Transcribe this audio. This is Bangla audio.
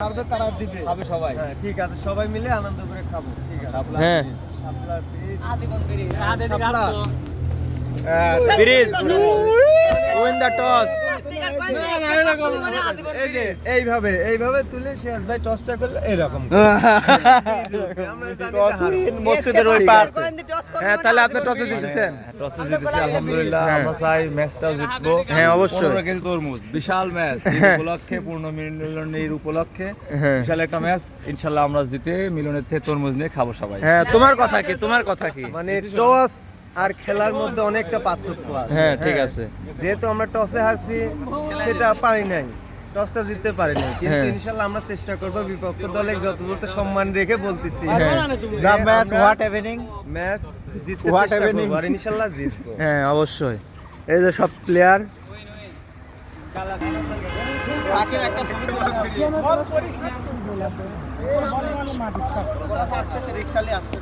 তারা দিবে খাবে সবাই। হ্যাঁ ঠিক আছে, সবাই মিলে আনন্দ করে খাবো। ঠিক আছে। হ্যাঁ শাপলার bridge, Shapla. Bridge win the toss. এই যে এইভাবে এইভাবে তুলে শেষ ভাই টসটা করলে এরকম মসজিদের ওই পাশ। হ্যাঁ তাহলে আপনি টসে জিতেছেন। টসে জিতেছি আলহামদুলিল্লাহ। হ্যাঁ। আমরা চাই ম্যাচটাও জিতবো। হ্যাঁ, অবশ্যই। 15 কেজি তরমুজ, বিশাল ম্যাচ। এই উপলক্ষে পূর্ণ মিলনের উপলক্ষে হ্যাঁ। বিশাল একটা ম্যাচ। ইনশাআল্লাহ আমরা জিতে মিলনের থেকে তরমুজ নিয়ে খাবো সবাই। হ্যাঁ তোমার কথা কি, তোমার কথা কি? মানে টস আর খেলার মধ্যে অনেকটা পার্থক্য আছে। হ্যাঁ ঠিক আছে। যেহেতু আমরা টসে হারছি সেটা পারি নাই, টসটা জিততে পারি নাই, কিন্তু হ্যাঁ। ইনশাআল্লাহ আমরা চেষ্টা করব বিপক্ষ দলে যতদূর সম্মান রেখে বলতেছি The match what happening? Match জিততে What চেষ্টা happening? করব আর ইনশাআল্লাহ জিতবো। হ্যাঁ অবশ্যই। এই যে সব প্লেয়ার রিকশালে আসছে